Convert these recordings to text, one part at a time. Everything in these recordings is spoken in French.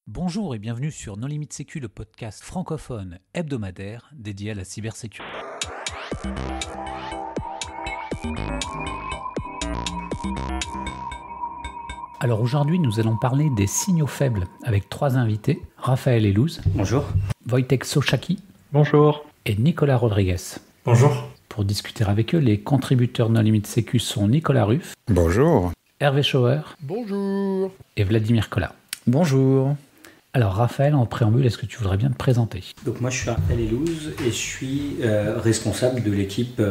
Bonjour et bienvenue sur Non Limite Sécu, le podcast francophone hebdomadaire dédié à la cybersécurité. Alors aujourd'hui, nous allons parler des signaux faibles avec trois invités, Raphaël Elouz. Bonjour. Wojtek Sochaki. Bonjour. Et Nicolas Rodriguez. Bonjour. Pour discuter avec eux, les contributeurs Non Limite Sécu sont Nicolas Ruff. Bonjour. Hervé Schauer. Bonjour. Et Vladimir Collat. Bonjour. Alors Raphaël, en préambule, est-ce que tu voudrais bien te présenter ? Donc moi je suis Raphaël Elouz et je suis responsable de l'équipe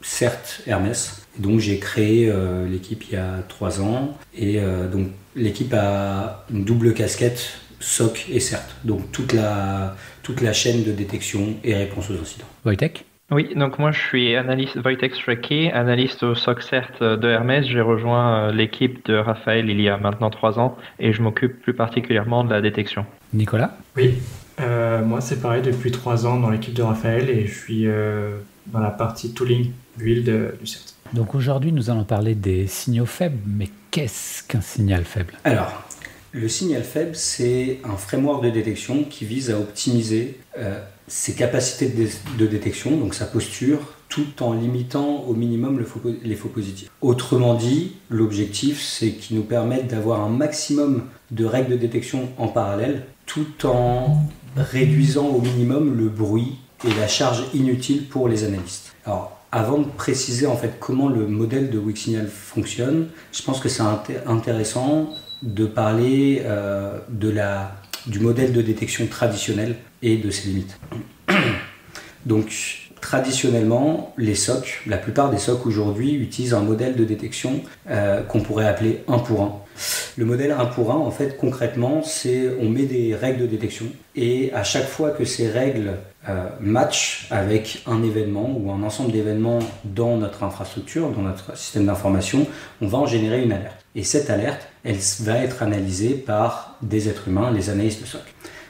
CERT Hermès. Donc j'ai créé l'équipe il y a 3 ans et donc l'équipe a une double casquette SOC et CERT. Donc toute la chaîne de détection et réponse aux incidents. Wojtek ? Oui, donc moi je suis analyste Wojtek Sochaki, analyste au SOC CERT de Hermès. J'ai rejoint l'équipe de Raphaël il y a maintenant 3 ans et je m'occupe plus particulièrement de la détection. Nicolas ? Oui, moi c'est pareil depuis 3 ans dans l'équipe de Raphaël et je suis dans la partie tooling build du CERT. Donc aujourd'hui, nous allons parler des signaux faibles, mais qu'est-ce qu'un signal faible ? Alors, le signal faible, c'est un framework de détection qui vise à optimiser ses capacités de détection, donc sa posture, tout en limitant au minimum les faux positifs. Autrement dit, l'objectif, c'est qu'il nous permette d'avoir un maximum de règles de détection en parallèle, tout en réduisant au minimum le bruit et la charge inutile pour les analystes. Alors, avant de préciser en fait comment le modèle de Wixignal fonctionne, je pense que c'est intéressant de parler du modèle de détection traditionnel et de ses limites. Donc, traditionnellement, les SOC, la plupart des SOC aujourd'hui utilisent un modèle de détection qu'on pourrait appeler 1 pour 1. Le modèle 1 pour 1, en fait, concrètement, c'est on met des règles de détection et à chaque fois que ces règles matchent avec un événement ou un ensemble d'événements dans notre infrastructure, dans notre système d'information, on va en générer une alerte. Et cette alerte, elle va être analysée par des êtres humains, les analystes SOC.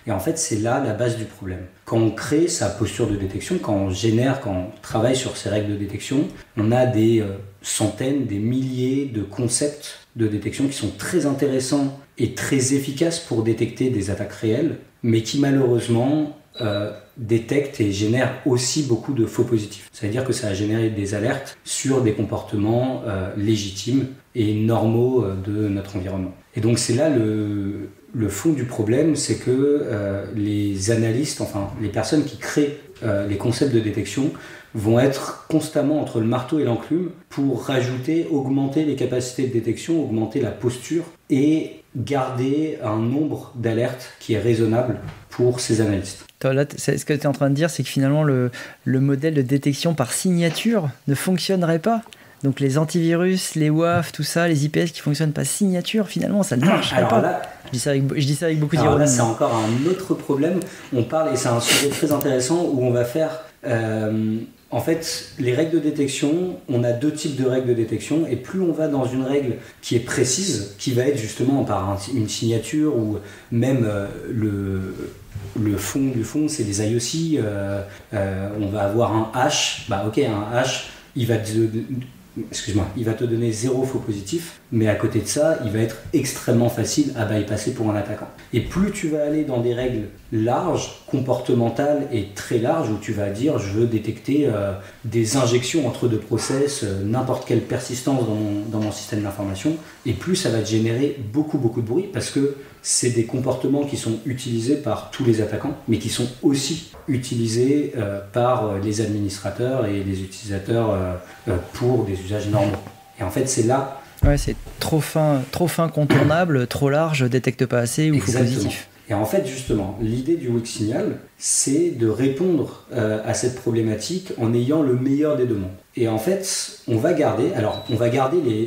Et en fait, c'est là la base du problème. Quand on crée sa posture de détection, quand on travaille sur ces règles de détection, on a des centaines, des milliers de concepts de détection qui sont très intéressants et très efficaces pour détecter des attaques réelles, mais qui malheureusement détectent et génèrent aussi beaucoup de faux positifs. Ça veut dire que ça a généré des alertes sur des comportements légitimes et normaux de notre environnement. Et donc c'est là le fond du problème, c'est que les analystes, enfin les personnes qui créent les concepts de détection vont être constamment entre le marteau et l'enclume pour augmenter les capacités de détection, augmenter la posture et garder un nombre d'alertes qui est raisonnable pour ces analystes. Là, ce que tu es en train de dire, c'est que finalement le modèle de détection par signature ne fonctionnerait pas. Donc les antivirus, les WAF, tout ça, les IPS qui fonctionnent par signature, finalement, ça ne marcherait pas. Là, je dis ça avec beaucoup d'ironie. Là, c'est encore un autre problème. On parle, et c'est un sujet très intéressant, où on va faire... en fait, les règles de détection, on a 2 types de règles de détection, et plus on va dans une règle qui est précise, qui va être justement par une signature, ou même le fond du fond, c'est des IOC, on va avoir un hash, un hash, il va te donner 0 faux positif, mais à côté de ça, il va être extrêmement facile à bypasser pour un attaquant. Et plus tu vas aller dans des règles larges, comportementales et très larges, où tu vas dire je veux détecter des injections entre 2 process, n'importe quelle persistance dans mon système d'information, et plus ça va te générer beaucoup de bruit, parce que c'est des comportements qui sont utilisés par tous les attaquants, mais qui sont aussi utilisés par les administrateurs et les utilisateurs pour des usages normaux. Et en fait, c'est là... Ouais, c'est trop fin contournable, trop large, détecte pas assez ou faux positif. Et en fait, justement, l'idée du Wixignal, c'est de répondre à cette problématique en ayant le meilleur des 2 mondes. Et en fait, on va garder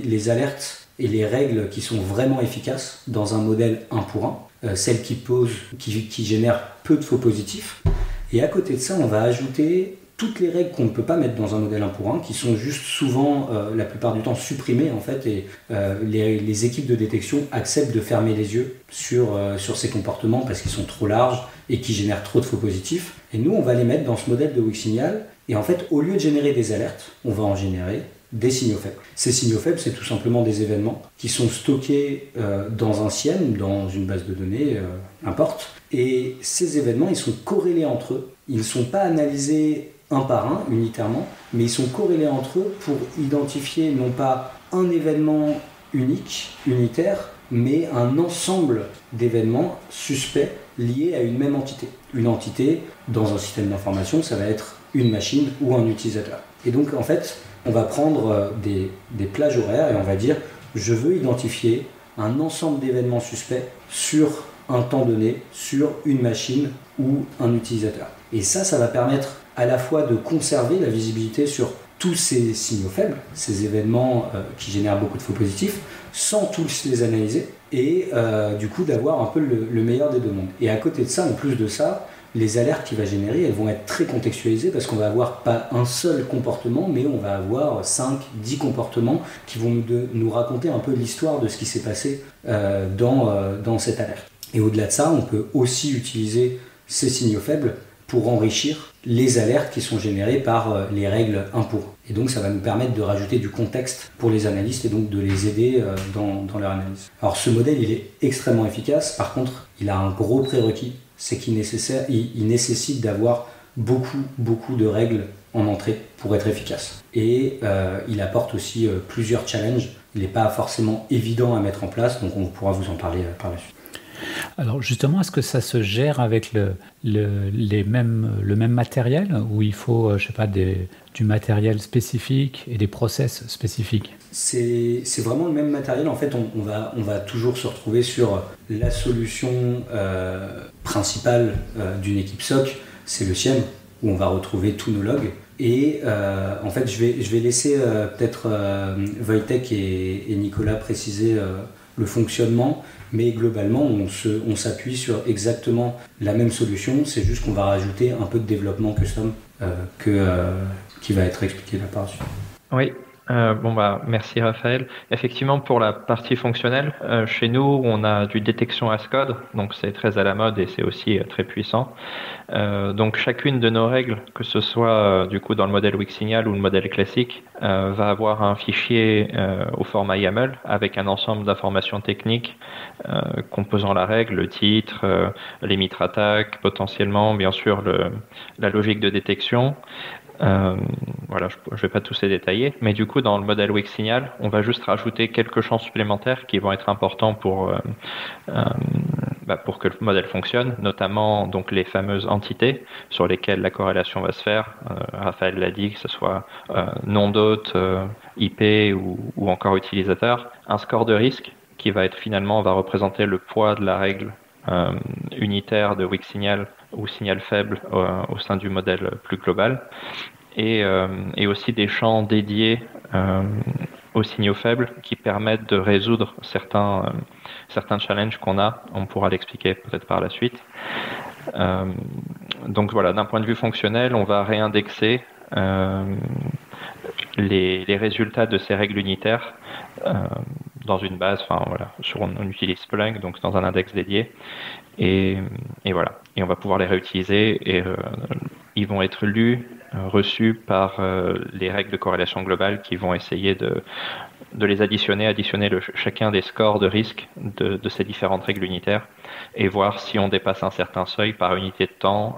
les alertes et les règles qui sont vraiment efficaces dans un modèle 1 pour 1, celles qui génèrent peu de faux positifs. Et à côté de ça, on va ajouter toutes les règles qu'on ne peut pas mettre dans un modèle 1 pour 1, qui sont juste souvent, la plupart du temps, supprimées en fait, et les équipes de détection acceptent de fermer les yeux sur ces comportements parce qu'ils sont trop larges et qui génèrent trop de faux positifs. Et nous, on va les mettre dans ce modèle de Wixignal, et en fait, au lieu de générer des alertes, on va en générer des signaux faibles. Ces signaux faibles, c'est tout simplement des événements qui sont stockés dans un SIEM, dans une base de données, n'importe. Et ces événements, ils sont corrélés entre eux. Ils ne sont pas analysés un par un, unitairement, mais ils sont corrélés entre eux pour identifier non pas un événement unique, unitaire, mais un ensemble d'événements suspects liés à une même entité. Une entité, dans un système d'information, ça va être une machine ou un utilisateur. Et donc, en fait, on va prendre des plages horaires et on va dire « je veux identifier un ensemble d'événements suspects sur un temps donné, sur une machine ou un utilisateur ». Et ça va permettre à la fois de conserver la visibilité sur tous ces signaux faibles, ces événements qui génèrent beaucoup de faux positifs, sans tous les analyser, et du coup d'avoir un peu le meilleur des deux mondes. Et à côté de ça, en plus de ça, les alertes qu'il va générer, elles vont être très contextualisées parce qu'on va avoir pas un seul comportement, mais on va avoir 5, 10 comportements qui vont nous raconter un peu l'histoire de ce qui s'est passé dans cette alerte. Et au-delà de ça, on peut aussi utiliser ces signaux faibles pour enrichir les alertes qui sont générées par les règles 1 pour. Et donc ça va nous permettre de rajouter du contexte pour les analystes et donc de les aider dans leur analyse. Alors ce modèle, il est extrêmement efficace. Par contre, il a un gros prérequis, c'est qu'il nécessite d'avoir beaucoup de règles en entrée pour être efficace. Et il apporte aussi plusieurs challenges. Il n'est pas forcément évident à mettre en place, donc on pourra vous en parler par la suite. Alors justement, est-ce que ça se gère avec le même matériel ou il faut, je sais pas, du matériel spécifique et des process spécifiques? C'est vraiment le même matériel. En fait, on va toujours se retrouver sur la solution principale d'une équipe SOC, c'est le SIEM, où on va retrouver tous nos logs. Et en fait, je vais laisser peut-être Wojtek et Nicolas préciser le fonctionnement, mais globalement, on s'appuie sur exactement la même solution, c'est juste qu'on va rajouter un peu de développement custom qui va être expliqué là par la suite. Oui. Merci Raphaël. Effectivement, pour la partie fonctionnelle, chez nous, on a du détection as code, donc c'est très à la mode et c'est aussi très puissant. Donc chacune de nos règles, que ce soit du coup dans le modèle Wixignal ou le modèle classique, va avoir un fichier au format YAML avec un ensemble d'informations techniques composant la règle, le titre, les mitres attaques, potentiellement, bien sûr, la logique de détection. Je vais pas tous les détailler, mais du coup dans le modèle Wixignal, on va juste rajouter quelques champs supplémentaires qui vont être importants pour que le modèle fonctionne, notamment donc les fameuses entités sur lesquelles la corrélation va se faire. Raphaël l'a dit, que ce soit nom d'hôte, IP ou encore utilisateur. Un score de risque qui va représenter le poids de la règle unitaire de Wixignal ou signal faible au sein du modèle plus global, et aussi des champs dédiés aux signaux faibles qui permettent de résoudre certains challenges qu'on a. On pourra l'expliquer peut-être par la suite. Donc voilà, d'un point de vue fonctionnel, on va réindexer les résultats de ces règles unitaires dans une base, on utilise Splunk, donc dans un index dédié, et voilà. Et on va pouvoir les réutiliser et ils vont être lus, reçus par les règles de corrélation globale qui vont essayer de les additionner chacun des scores de risque de ces différentes règles unitaires et voir si on dépasse un certain seuil par unité de temps.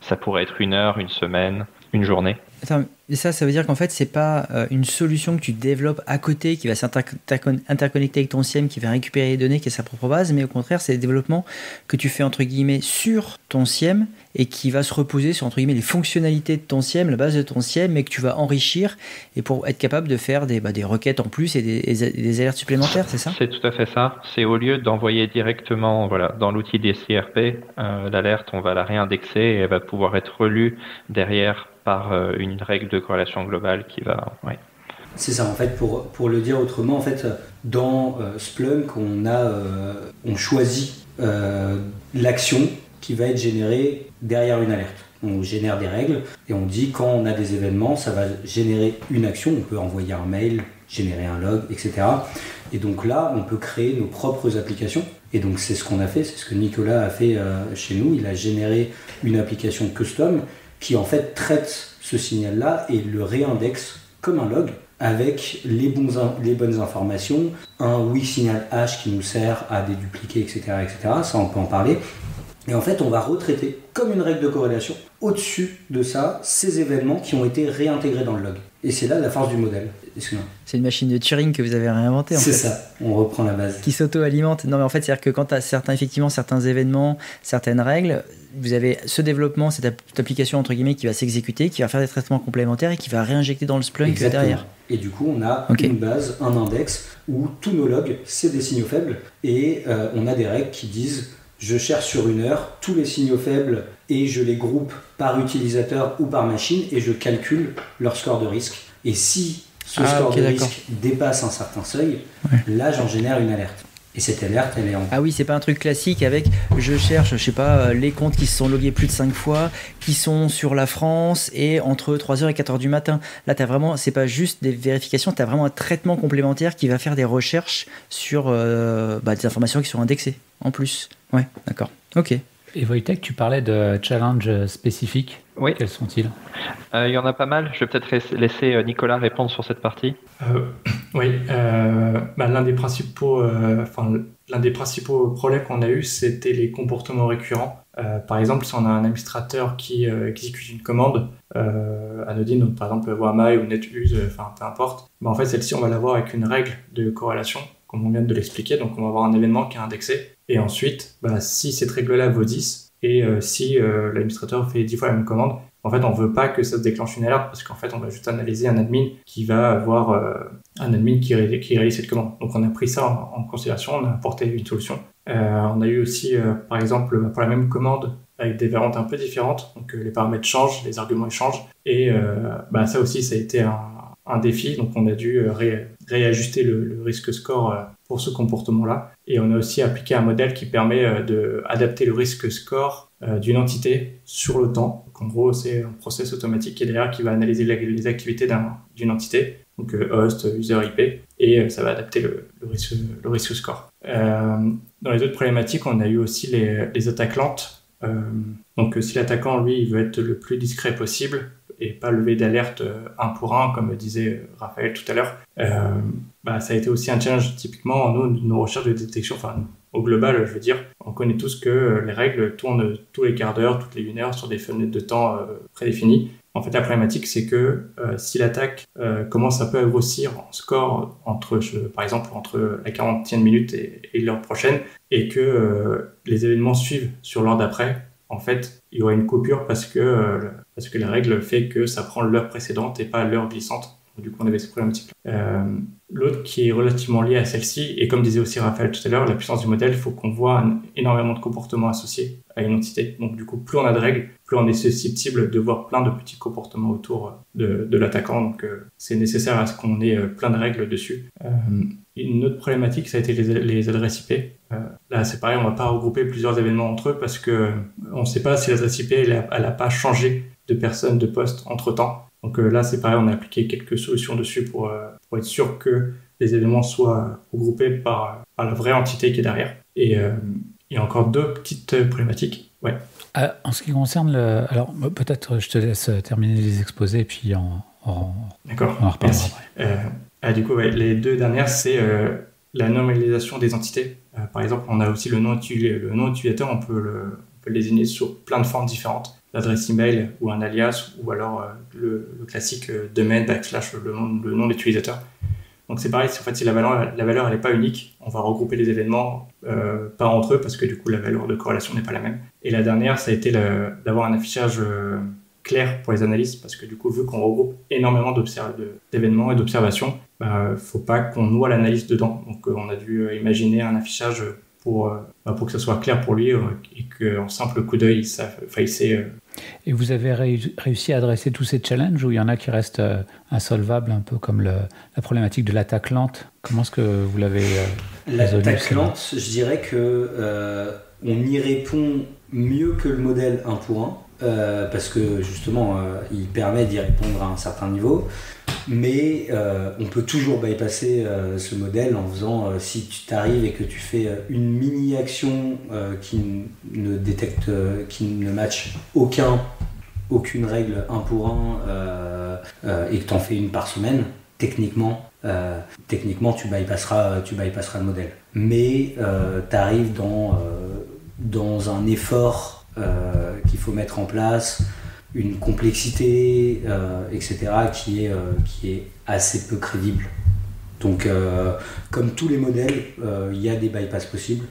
Ça pourrait être 1 heure, 1 semaine, 1 journée. Attends, et ça veut dire qu'en fait, c'est pas une solution que tu développes à côté qui va s'interconnecter avec ton SIEM, qui va récupérer les données, qui est sa propre base, mais au contraire, c'est des développements que tu fais entre guillemets sur ton SIEM et qui va se reposer sur entre guillemets les fonctionnalités de ton SIEM, la base de ton SIEM, mais que tu vas enrichir et pour être capable de faire des requêtes en plus et des alertes supplémentaires, c'est ça? C'est tout à fait ça. C'est au lieu d'envoyer directement dans l'outil des CRP l'alerte, on va la réindexer et elle va pouvoir être relue derrière par une règle de corrélation globale qui va... Ouais. C'est ça, en fait, pour le dire autrement, en fait, dans Splunk, on choisit l'action qui va être générée derrière une alerte. On génère des règles et on dit quand on a des événements, ça va générer une action. On peut envoyer un mail, générer un log, etc. Et donc là, on peut créer nos propres applications. Et donc c'est ce qu'on a fait, c'est ce que Nicolas a fait chez nous. Il a généré une application custom qui en fait traite ce signal-là et le réindexe comme un log avec les bonnes informations, un oui signal hash qui nous sert à dédupliquer, etc., etc. Ça, on peut en parler. Et en fait, on va retraiter, comme une règle de corrélation, au-dessus de ça, ces événements qui ont été réintégrés dans le log. Et c'est là la force du modèle. Excuse-moi. C'est une machine de Turing que vous avez réinventée, en fait. C'est ça, on reprend la base. Qui s'auto-alimente. Non, mais en fait, c'est-à-dire que quand tu as certains événements, certaines règles, vous avez ce développement, cette application, entre guillemets, qui va s'exécuter, qui va faire des traitements complémentaires et qui va réinjecter dans le Splunk derrière. Et du coup, on a une base, un index, où tous nos logs, c'est des signaux faibles, et on a des règles qui disent je cherche sur une heure tous les signaux faibles et je les groupe par utilisateur ou par machine et je calcule leur score de risque. Et si ce score de risque dépasse un certain seuil, là j'en génère une alerte. Et cette alerte, elle est en... Ah oui, c'est pas un truc classique avec je cherche, je sais pas, les comptes qui se sont logués plus de 5 fois, qui sont sur la France et entre 3h et 4h du matin. Là, t'as vraiment, c'est pas juste des vérifications, t'as vraiment un traitement complémentaire qui va faire des recherches sur des informations qui sont indexées en plus. Ouais, d'accord. Ok. Et Wojtek, tu parlais de challenges spécifiques. Oui. Quels sont-ils ? Il y en a pas mal. Je vais peut-être laisser Nicolas répondre sur cette partie. L'un des principaux problèmes qu'on a eu, c'était les comportements récurrents. Par exemple, si on a un administrateur qui exécute une commande anodine, donc par exemple Wamai ou NetUse, peu importe, en fait celle-ci on va l'avoir avec une règle de corrélation, comme on vient de l'expliquer. Donc on va avoir un événement qui est indexé. Et ensuite, si cette règle-là vaut 10, et si l'administrateur fait 10 fois la même commande, en fait, on ne veut pas que ça se déclenche une alerte, parce qu'en fait, on va juste analyser un admin qui va avoir un admin qui réalise cette commande. Donc on a pris ça en considération, on a apporté une solution. On a eu aussi, par exemple, pour la même commande, avec des variantes un peu différentes, donc les paramètres changent, les arguments changent, et ça aussi, ça a été un défi, donc on a dû réajuster le risque score pour ce comportement-là. Et on a aussi appliqué un modèle qui permet d'adapter le risque score d'une entité sur le temps. Donc en gros, c'est un process automatique qui est derrière qui va analyser les activités d'une entité, donc host, user, IP, et ça va adapter le risque score. Dans les autres problématiques, on a eu aussi les attaques lentes. Donc si l'attaquant, lui, il veut être le plus discret possible, et pas lever d'alerte un pour un, comme disait Raphaël tout à l'heure. Ça a été aussi un challenge. Typiquement, nos recherches de détection, au global, je veux dire, on connaît tous que les règles tournent tous les quarts d'heure, toutes les 1 heure sur des fenêtres de temps prédéfinies. En fait, la problématique, c'est que si l'attaque commence un peu à grossir en score par exemple entre la 40e minute et l'heure prochaine, et que les événements suivent sur l'heure d'après, en fait, il y aura une coupure parce que la règle fait que ça prend l'heure précédente et pas l'heure glissante. Du coup, on avait cette problématique. L'autre qui est relativement lié à celle-ci, et comme disait aussi Raphaël tout à l'heure, la puissance du modèle, il faut qu'on voit énormément de comportements associés à une entité. Donc du coup, plus on a de règles, plus on est susceptible de voir plein de petits comportements autour de l'attaquant. Donc c'est nécessaire à ce qu'on ait plein de règles dessus. Une autre problématique, ça a été les adresses IP. Là, c'est pareil, on ne va pas regrouper plusieurs événements entre eux parce qu'on ne sait pas si l'adresse IP, elle n'a pas changé de personne, de poste entre-temps. Donc là, c'est pareil, on a appliqué quelques solutions dessus pour être sûr que les événements soient regroupés par la vraie entité qui est derrière. Et il y a encore 2 petites problématiques. Ouais. En ce qui concerne alors peut-être je te laisse terminer les exposés et puis D'accord, on en reparlera après. Du coup, les 2 dernières, c'est la normalisation des entités. Par exemple, on a aussi le nom utilisateur, on peut le désigner sur plein de formes différentes. L'adresse email ou un alias, ou alors le classique domaine / le nom de l'utilisateur. Donc c'est pareil, en fait, si la valeur elle n'est pas unique, on va regrouper les événements pas entre eux parce que du coup la valeur de corrélation n'est pas la même. Et la dernière, ça a été d'avoir un affichage clair pour les analystes parce que du coup, vu qu'on regroupe énormément d'événements et d'observations, faut pas qu'on noie l'analyste dedans. Donc on a dû imaginer un affichage pour que ça soit clair pour lui et qu'en simple coup d'œil, il sait... Et vous avez réussi à adresser tous ces challenges ou il y en a qui restent insolvables, un peu comme la problématique de l'attaque lente? Comment est-ce que vous l'avez résolu? L'attaque lente, je dirais que on y répond mieux que le modèle 1 pour 1 parce que justement, il permet d'y répondre à un certain niveau. Mais on peut toujours bypasser ce modèle en faisant, si tu t'arrives et que tu fais une mini-action qui ne détecte, qui ne matche aucune règle 1 pour 1 et que tu en fais une par semaine, techniquement, tu bypasseras le modèle. Mais tu arrives dans un effort qu'il faut mettre en place, une complexité, etc., qui est assez peu crédible. Donc, comme tous les modèles, il y a des bypass possibles,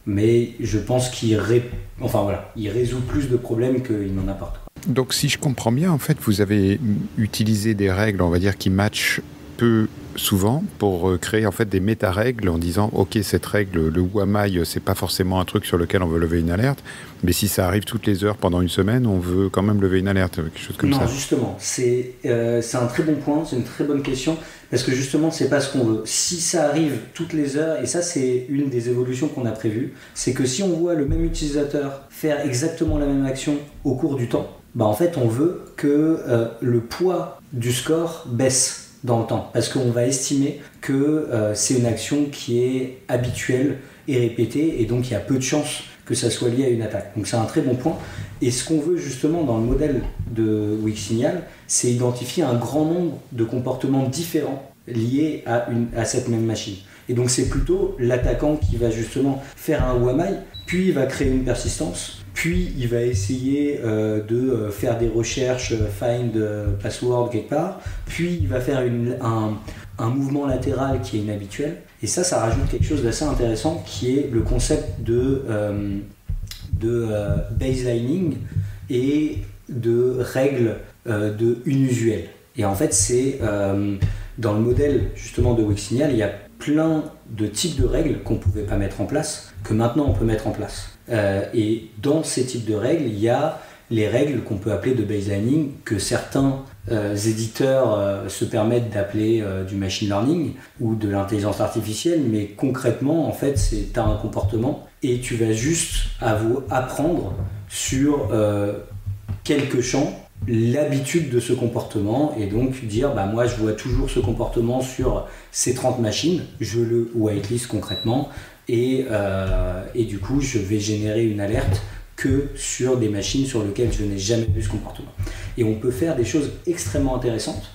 mais je pense qu'il résout plus de problèmes qu'il n'en apporte. Donc, si je comprends bien, en fait, vous avez utilisé des règles, on va dire, qui matchent peu souvent pour créer en fait des méta-règles en disant ok, cette règle, le WAMI, c'est pas forcément un truc sur lequel on veut lever une alerte, mais si ça arrive toutes les heures pendant une semaine, on veut quand même lever une alerte, quelque chose comme ça. Non, justement, c'est un très bon point, c'est une très bonne question, parce que justement, c'est pas ce qu'on veut. Si ça arrive toutes les heures, et ça c'est une des évolutions qu'on a prévues, c'est que si on voit le même utilisateur faire exactement la même action au cours du temps, en fait on veut que le poids du score baisse dans le temps, parce qu'on va estimer que c'est une action qui est habituelle et répétée, et donc il y a peu de chances que ça soit lié à une attaque. Donc c'est un très bon point, et ce qu'on veut justement dans le modèle de Wixignal, c'est identifier un grand nombre de comportements différents liés à cette même machine. Et donc c'est plutôt l'attaquant qui va justement faire un WAMI, puis il va créer une persistance, puis il va essayer de faire des recherches, find password quelque part, puis il va faire un mouvement latéral qui est inhabituel. Et ça rajoute quelque chose d'assez intéressant qui est le concept de baselining et de règles de inusuelles. Et en fait, c'est dans le modèle justement de Wixignal, il y a plein de types de règles qu'on ne pouvait pas mettre en place, que maintenant on peut mettre en place. Et dans ces types de règles, il y a les règles qu'on peut appeler de baselining, que certains éditeurs se permettent d'appeler du machine learning ou de l'intelligence artificielle, mais concrètement, en fait, tu as un comportement et tu vas juste apprendre sur quelques champs l'habitude de ce comportement, et donc dire moi je vois toujours ce comportement sur ces 30 machines, je le whitelist concrètement, et du coup je vais générer une alerte que sur des machines sur lesquelles je n'ai jamais vu ce comportement. Et on peut faire des choses extrêmement intéressantes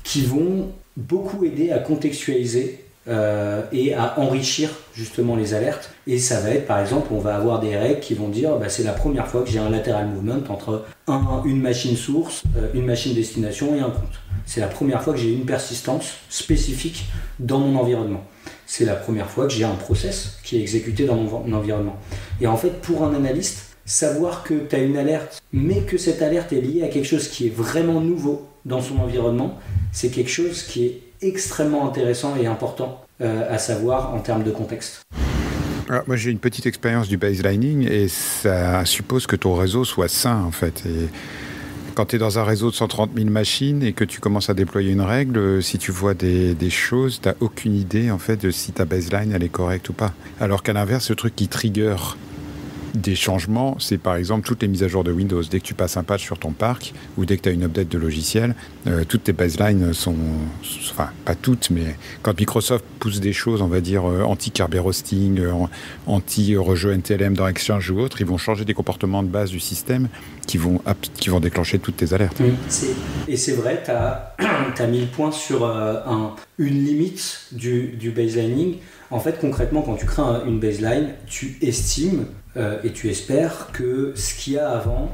qui vont beaucoup aider à contextualiser et à enrichir justement les alertes. Et ça va être, par exemple, on va avoir des règles qui vont dire c'est la première fois que j'ai un lateral movement entre une machine source, une machine destination et un compte. C'est la première fois que j'ai une persistance spécifique dans mon environnement. C'est la première fois que j'ai un process qui est exécuté dans mon environnement. Et en fait, pour un analyste, savoir que tu as une alerte, mais que cette alerte est liée à quelque chose qui est vraiment nouveau dans son environnement, c'est quelque chose qui est extrêmement intéressant et important à savoir en termes de contexte. Alors, moi j'ai une petite expérience du baselining et ça suppose que ton réseau soit sain en fait. Et quand tu es dans un réseau de 130 000 machines et que tu commences à déployer une règle, si tu vois des choses, tu n'as aucune idée en fait de si ta baseline elle est correcte ou pas. Alors qu'à l'inverse, le truc qui trigger des changements, c'est par exemple toutes les mises à jour de Windows. Dès que tu passes un patch sur ton parc ou dès que tu as une update de logiciel, toutes tes baselines sont, enfin pas toutes, mais quand Microsoft pousse des choses, on va dire anti-Kerberos roasting, anti-rejeu NTLM dans Exchange ou autre, ils vont changer des comportements de base du système qui vont déclencher toutes tes alertes. Et c'est vrai, tu as mis le point sur une limite du baselining. En fait, concrètement, quand tu crées une baseline, tu estimes et tu espères que ce qu'il y a avant,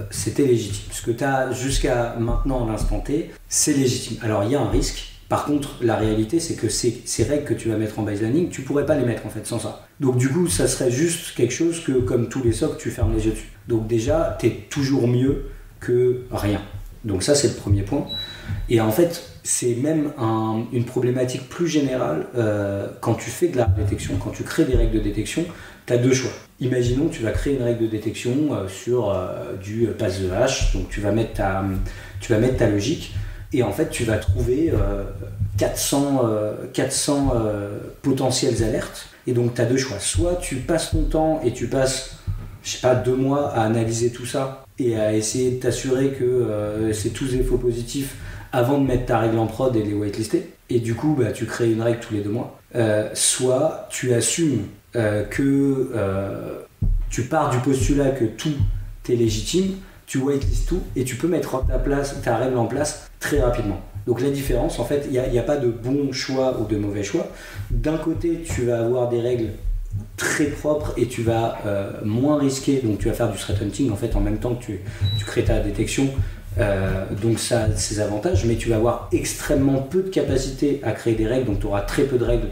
c'était légitime. Ce que tu as jusqu'à maintenant, à l'instant T, c'est légitime. Alors, il y a un risque. Par contre, la réalité, c'est que ces règles que tu vas mettre en baselining, tu ne pourrais pas les mettre en fait sans ça. Donc du coup, ça serait juste quelque chose que, comme tous les SOC, tu fermes les yeux dessus. Donc déjà, tu es toujours mieux que rien. Donc ça, c'est le premier point. Et en fait, c'est même une problématique plus générale quand tu fais de la détection, quand tu crées des règles de détection, tu as deux choix. Imaginons que tu vas créer une règle de détection sur du pass the hash, donc tu vas mettre ta logique, et en fait tu vas trouver 400 potentielles alertes, et donc tu as deux choix. Soit tu passes ton temps et tu passes, 2 mois à analyser tout ça et à essayer de t'assurer que c'est tous des faux positifs avant de mettre ta règle en prod et les whitelister, et du coup tu crées une règle tous les 2 mois. Soit tu assumes que tu pars du postulat que tout est légitime, tu whitelistes tout et tu peux mettre ta règle en place très rapidement. Donc la différence, en fait, il n'y a pas de bon choix ou de mauvais choix. D'un côté, tu vas avoir des règles très propres et tu vas moins risquer, donc tu vas faire du threat hunting en fait en même temps que tu crées ta détection. Donc ça a ses avantages, mais tu vas avoir extrêmement peu de capacité à créer des règles, donc tu auras très peu de règles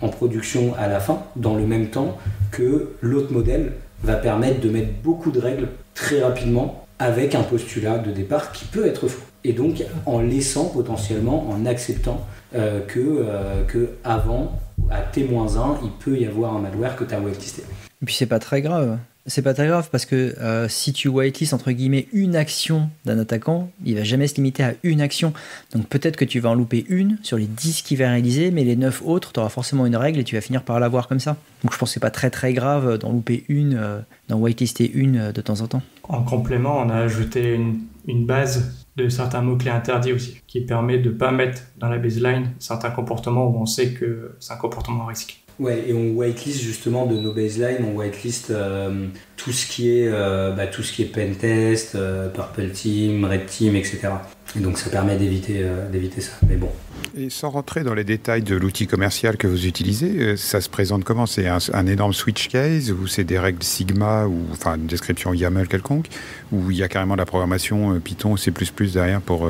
en production à la fin, dans le même temps que l'autre modèle va permettre de mettre beaucoup de règles très rapidement avec un postulat de départ qui peut être faux. Et donc en laissant potentiellement, en acceptant que avant, à T-1, il peut y avoir un malware que tu as whitelisté. Et puis c'est pas très grave. C'est pas très grave parce que si tu whitelist entre guillemets une action d'un attaquant, il va jamais se limiter à une action. Donc peut-être que tu vas en louper une sur les 10 qu'il va réaliser, mais les 9 autres, tu auras forcément une règle et tu vas finir par l'avoir comme ça. Donc je pense que c'est pas très très grave d'en louper une, d'en whitelister une de temps en temps. En complément, on a ajouté une base de certains mots-clés interdits aussi, qui permet de ne pas mettre dans la baseline certains comportements où on sait que c'est un comportement à risque. Ouais, et on whitelist justement de nos baselines, on whitelist tout ce qui est pentest, purple team, red team, etc. Et donc ça permet d'éviter ça. Mais bon. Et sans rentrer dans les détails de l'outil commercial que vous utilisez, ça se présente comment ? C'est un énorme switch case ou c'est des règles Sigma ou enfin une description YAML quelconque ou il y a carrément de la programmation Python, C++ derrière pour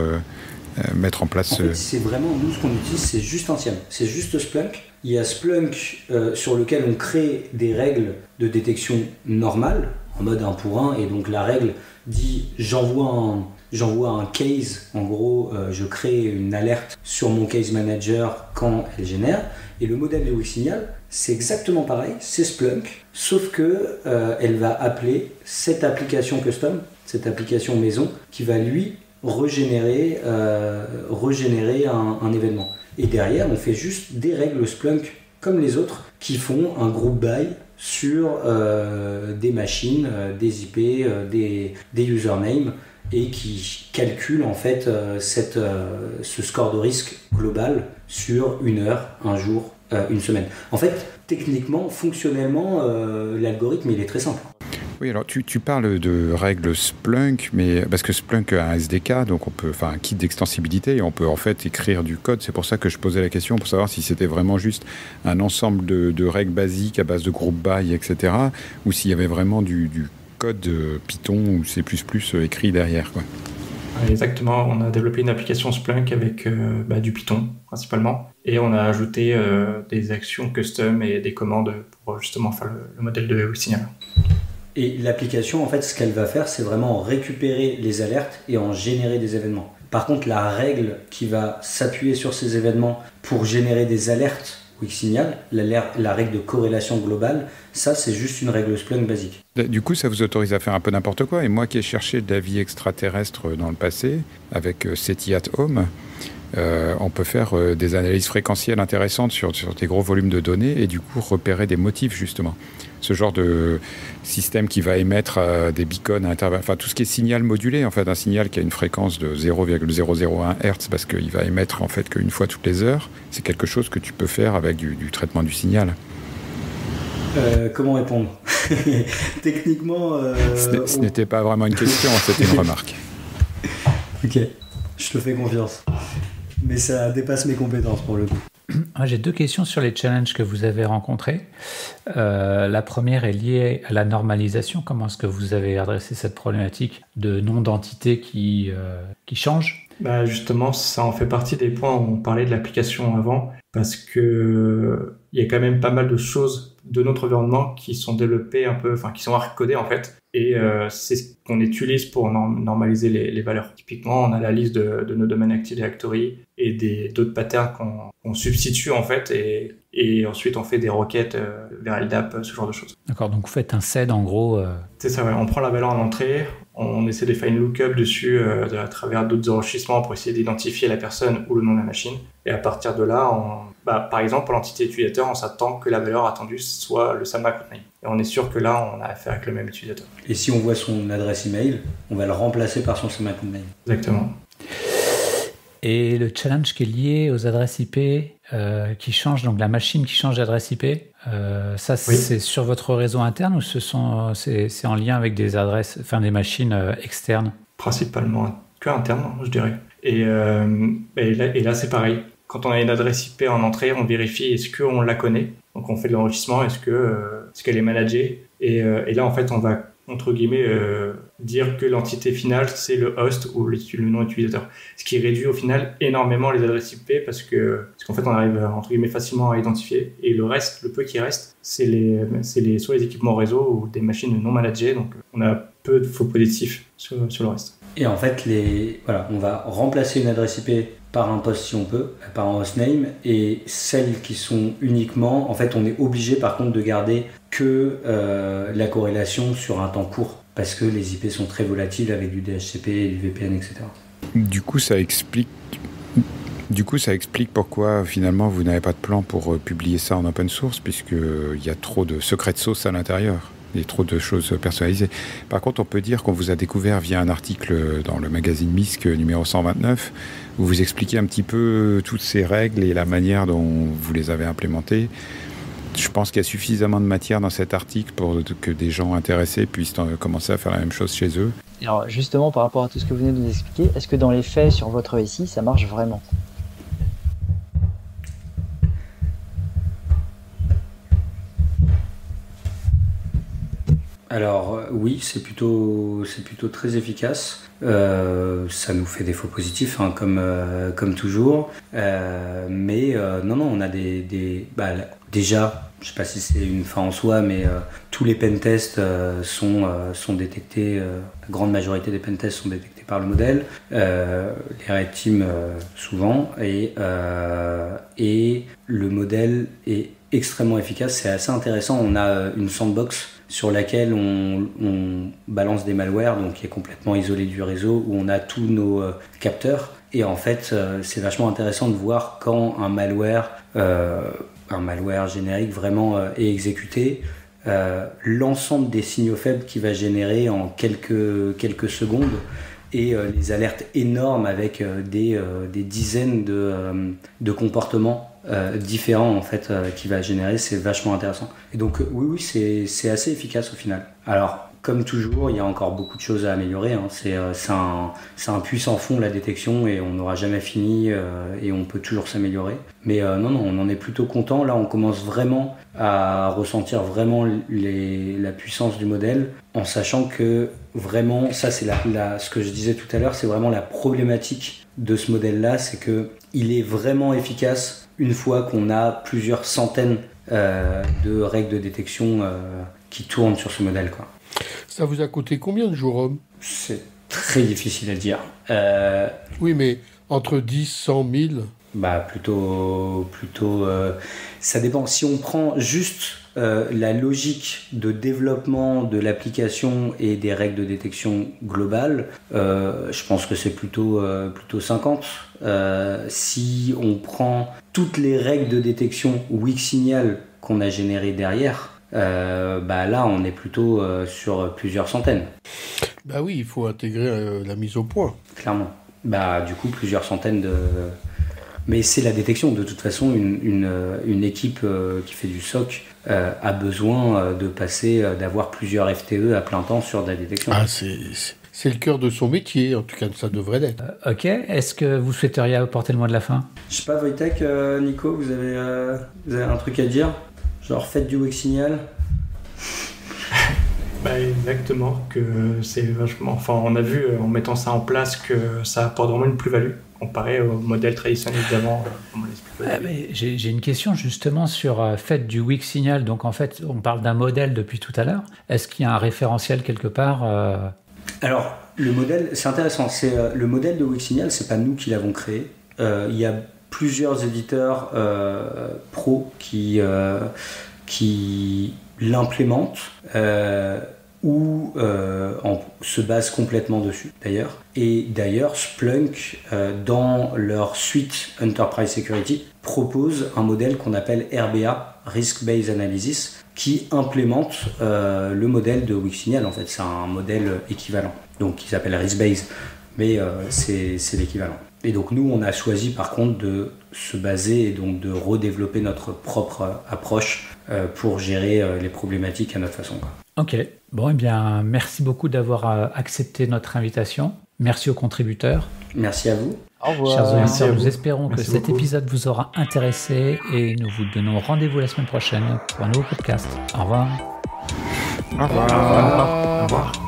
mettre en place. En fait, c'est vraiment nous ce qu'on utilise, c'est juste Ancienne, c'est juste Splunk. Il y a Splunk sur lequel on crée des règles de détection normales en mode 1 pour 1 et donc la règle dit j'envoie un case, en gros je crée une alerte sur mon case manager quand elle génère et le modèle de Wixsignal c'est exactement pareil, c'est Splunk sauf que elle va appeler cette application custom, cette application maison qui va lui régénérer un événement. Et derrière, on fait juste des règles Splunk comme les autres qui font un group by sur des machines, des IP, des usernames et qui calculent en fait ce score de risque global sur une heure, un jour, une semaine. En fait, techniquement, fonctionnellement, l'algorithme il est très simple. Oui, alors tu parles de règles Splunk, mais parce que Splunk a un SDK, donc on peut, enfin un kit d'extensibilité, et on peut en fait écrire du code. C'est pour ça que je posais la question, pour savoir si c'était vraiment juste un ensemble de règles basiques à base de group by, etc., ou s'il y avait vraiment du code Python ou C++ écrit derrière, quoi. Exactement, on a développé une application Splunk avec du Python principalement, et on a ajouté des actions custom et des commandes pour justement faire le modèle de Wixsignal. Et l'application, en fait, ce qu'elle va faire, c'est vraiment récupérer les alertes et en générer des événements. Par contre, la règle qui va s'appuyer sur ces événements pour générer des alertes Wixsignal, la règle de corrélation globale, ça, c'est juste une règle Splunk basique. Du coup, ça vous autorise à faire un peu n'importe quoi. Et moi qui ai cherché de la vie extraterrestre dans le passé, avec SETI at Home, on peut faire des analyses fréquentielles intéressantes sur des gros volumes de données et du coup repérer des motifs, justement. Ce genre de système qui va émettre des beacons à intervalles, enfin tout ce qui est signal modulé, en fait, un signal qui a une fréquence de 0,001 Hz parce qu'il va émettre en fait qu'une fois toutes les heures, c'est quelque chose que tu peux faire avec du traitement du signal. Comment répondre? Techniquement... Ce n'était pas vraiment une question, c'était une remarque. Ok, je te fais confiance. Mais ça dépasse mes compétences pour le coup. J'ai deux questions sur les challenges que vous avez rencontrés. La première est liée à la normalisation. Comment est-ce que vous avez adressé cette problématique de nom d'entité qui change? Justement, ça en fait partie des points où on parlait de l'application avant, parce que il y a quand même pas mal de choses de notre environnement qui sont développées un peu, enfin qui sont hard-codées en fait, et c'est ce qu'on utilise pour normaliser les valeurs. Typiquement, on a la liste de nos domaines Active Directory et d'autres patterns qu'on substitue en fait, et ensuite on fait des requêtes vers LDAP, ce genre de choses. D'accord, donc vous faites un SED en gros. C'est ça, ouais. On prend la valeur en entrée, on essaie de faire une lookup dessus à travers d'autres enrichissements pour essayer d'identifier la personne ou le nom de la machine. Et à partir de là, par exemple, pour l'entité utilisateur, on s'attend que la valeur attendue soit le SAMA codename. Et on est sûr que là, on a affaire avec le même utilisateur. Et si on voit son adresse email, on va le remplacer par son SAMA codename. Exactement. Et le challenge qui est lié aux adresses IP qui changent, donc la machine qui change d'adresse IP, ça oui. C'est sur votre réseau interne ou c'est en lien avec des adresses, enfin des machines externes? Principalement que interne, je dirais. Et là, c'est pareil. Quand on a une adresse IP en entrée, on vérifie est-ce qu'on la connaît. Donc on fait de l'enrichissement, est-ce qu'elle est managée. Et là, en fait, on va, entre guillemets, dire que l'entité finale, c'est le host ou le nom utilisateur. Ce qui réduit au final énormément les adresses IP parce qu'en fait, on arrive, entre guillemets, facilement à identifier. Et le peu qui reste, c'est soit les équipements réseau ou des machines non managées. Donc on a peu de faux positifs sur le reste. Et en fait, on va remplacer une adresse IP par un poste si on peut, par un hostname, et celles qui sont uniquement, en fait, on est obligé par contre de garder que la corrélation sur un temps court, parce que les IP sont très volatiles avec du DHCP, du VPN, etc. Du coup, ça explique pourquoi finalement vous n'avez pas de plan pour publier ça en open source, puisqu'il y a trop de secrets de sauce à l'intérieur. Il y a trop de choses personnalisées. Par contre, on peut dire qu'on vous a découvert via un article dans le magazine MISC numéro 129, où vous expliquez un petit peu toutes ces règles et la manière dont vous les avez implémentées. Je pense qu'il y a suffisamment de matière dans cet article pour que des gens intéressés puissent commencer à faire la même chose chez eux. Alors justement, par rapport à tout ce que vous venez de nous expliquer, est-ce que dans les faits, sur votre SI, ça marche vraiment ? Alors oui, c'est plutôt très efficace. Ça nous fait des faux positifs, hein, comme toujours. Mais non, on a déjà, je sais pas si c'est une fin en soi, mais tous les pentests sont détectés. La grande majorité des pentests sont détectés par le modèle. Les red teams souvent, et le modèle est extrêmement efficace. C'est assez intéressant. On a une sandbox sur laquelle on balance des malwares, donc qui est complètement isolé du réseau, où on a tous nos capteurs. Et en fait, c'est vachement intéressant de voir quand un malware générique vraiment est exécuté, l'ensemble des signaux faibles qu'il va générer en quelques secondes, et les alertes énormes avec des dizaines de comportements différents en fait qu'il va générer. C'est vachement intéressant. Et donc oui, c'est assez efficace au final. Alors comme toujours, il y a encore beaucoup de choses à améliorer, hein. C'est un puits sans fond, la détection, et on n'aura jamais fini, et on peut toujours s'améliorer. Mais non, on en est plutôt content. Là, on commence vraiment à ressentir vraiment la puissance du modèle, en sachant que vraiment, ça c'est ce que je disais tout à l'heure, c'est vraiment la problématique de ce modèle-là, c'est qu'il est vraiment efficace une fois qu'on a plusieurs centaines de règles de détection qui tournent sur ce modèle, quoi. Ça vous a coûté combien de jours? C'est très difficile à dire. Oui, mais entre 10, 100 000 plutôt ça dépend. Si on prend juste la logique de développement de l'application et des règles de détection globales, je pense que c'est plutôt 50. Si on prend toutes les règles de détection Wixignal qu'on a générées derrière, là on est plutôt sur plusieurs centaines. Bah oui, il faut intégrer la mise au point. Clairement. Du coup plusieurs centaines de... Mais c'est la détection. De toute façon, une équipe qui fait du SOC a besoin d'avoir plusieurs FTE à plein temps sur de la détection. Ah, c'est le cœur de son métier, en tout cas ça devrait l'être. Ok, est-ce que vous souhaiteriez apporter le mot de la fin? Je sais pas, Wojtek, Nico, vous avez un truc à dire? Genre faites du Wixignal? Exactement, que c'est vachement... Enfin, on a vu en mettant ça en place que ça apporte vraiment une plus-value comparé au modèle traditionnel d'avant. J'ai une question justement sur faites du Wixignal. Donc en fait, on parle d'un modèle depuis tout à l'heure. Est-ce qu'il y a un référentiel quelque part Alors, le modèle, c'est intéressant. Le modèle de Wixignal, c'est pas nous qui l'avons créé. Il y a plusieurs éditeurs pro qui l'implémentent ou se basent complètement dessus d'ailleurs. Et d'ailleurs, Splunk, dans leur suite Enterprise Security, propose un modèle qu'on appelle RBA, Risk Based Analysis, qui implémente le modèle de Wixignal. En fait, c'est un modèle équivalent, donc qui s'appelle Risk Based, mais c'est l'équivalent. Et donc nous, on a choisi par contre de se baser et donc de redévelopper notre propre approche pour gérer les problématiques à notre façon, quoi. Ok, bon, eh bien, merci beaucoup d'avoir accepté notre invitation. Merci aux contributeurs. Merci à vous. Au revoir. Chers auditeurs, nous espérons Merci que cet beaucoup. épisode vous aura intéressé et nous vous donnons rendez-vous la semaine prochaine pour un nouveau podcast. Au revoir. Au revoir. Au revoir.